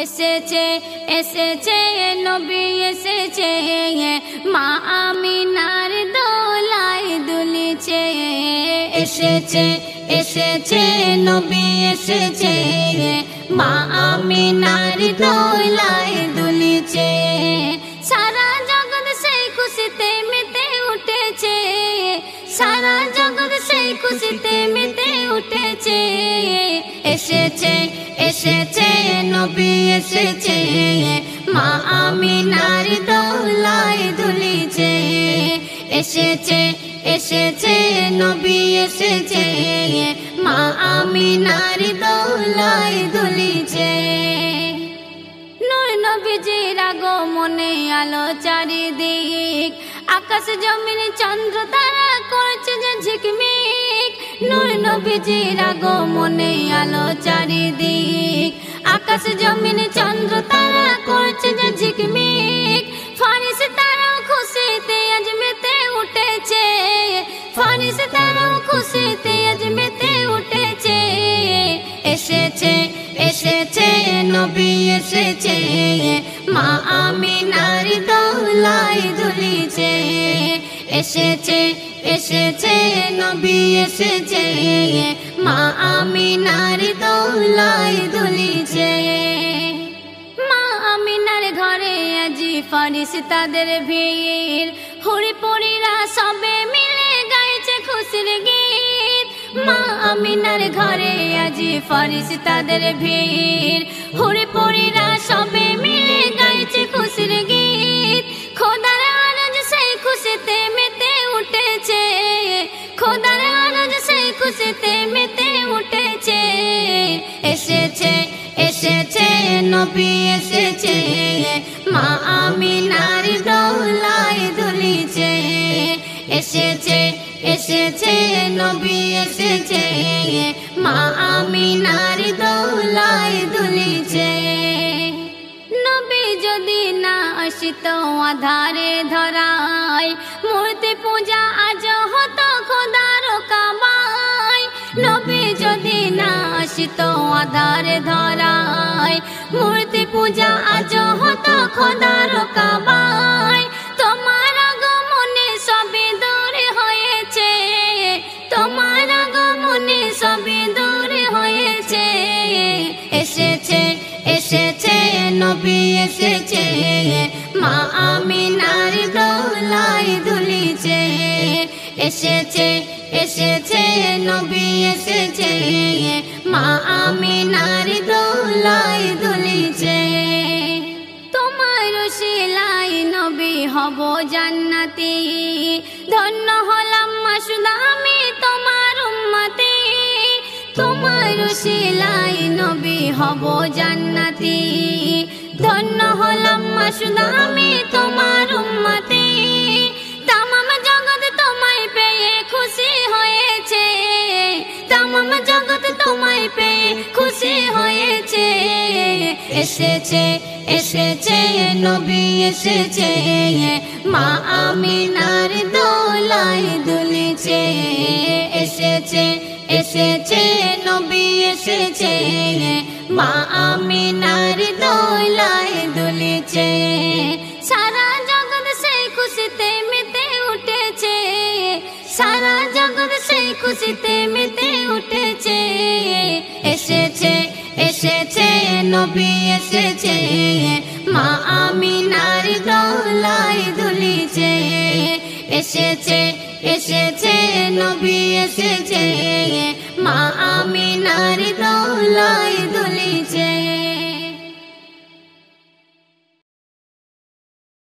এসেছে এসেছে নবী এসেছে মা আমিনার দোলায় দুলিছে এসেছে এসেছে নবী এসেছে মা আমিনার দোলায় দুলিছে সারা জগৎ সেই খুশিতে মেতে উঠেছে সারা জগৎ সেই খুশিতে মেতে উঠেছে এসেছে এসেছে নবী এসেছে মা আমিনার দোলায় দুলিছে এসেছে এসেছে নবী এসেছে মা আমিনার দোলায় দুলিছে নূর নবীজির আগমনে আলো চারিদিক আকাশ জমিন চন্দ্র তারা করছে যে ঝিকমিক নূর নবীজির আগমনে আলো চারিদিক আকাশ জমিন চন্দ্র তারা করছে যে ঝিকমিক ফারিস্তারাও খুশিতে আজ মেতে উঠেছে ফারিস্তারাও খুশিতে আজ মেতে উঠেছে এসেছে এসেছে নবী এসেছে মা আমিনার দোলায় দুলিছে এসেছে এসেছে নবী এসেছে মা আমিনার দোলায় দুলিছে মা আমিনার ঘরে আজি ফারিস্তাদের ভিড় হুরি পরিরা সবে মিলে গাইছে খুশির গীত মা আমিনার ঘরে আজি ফারিস্তাদের ভিড় হুরি পরিরা সবে মিলে গাইছে খুশির গীত খোদার আরজ সেই খুশিতে মেতে উঠেছে খোদার আরজ সেই খুশিতে মেতে উঠেছে এসেছে এসেছে নবী এসেছে মা আমিনার দোলায় দুলিছে এসেছে এসেছে নবী এসেছে মা আমিনার দোলায় দুলিছে নবী যদি না আসিত আধারে ধরায় মূর্তি পূজা আজ হতো খোদার কামাই নবী যদি না আসিত আধারে ধরায় মূর্তি পূজা আজ হতো খোদার কামাই তোমার আগমনে সবে দূর হয়েছে তোমার আগমনে সবে দূর হয়েছে এসেছে এসেছে নবী এসেছে মা আমিনার দোলায় দুলিছে এসেছে এসেছে নবী এসেছে মা আমিনার দোলায় দুলিছে তোমার শিলাই নবী হব জান্নাতি ধন্য হলাম মাসুদ আমি তোমার উম্মতি তোমার শিলাই নবী হব জান্নাতি ধন্য হলাম মাসুদ আমি তোমার উম্মতি তামাম জগৎ তোমায় পেয়ে খুশি হয়েছে তামাম জগৎ তোমায় পেয়ে খুশি হয়েছে এসেছে এসেছে নবী এসেছে মা আমিনার দোলায় দুলিছে এসেছে এসেছে নবী এসেছে মা আমিনার দোলায় দুলিছে সারা জগৎ সেই খুশিতে মেতে উঠেছে সারা জগৎ সেই খুশিতে মেতে উঠেছে এসেছে এসেছে নবী এসেছে মা আমিনার দোলায় দুলিছে এসেছে এসেছে নবী এসেছে মা আমিনার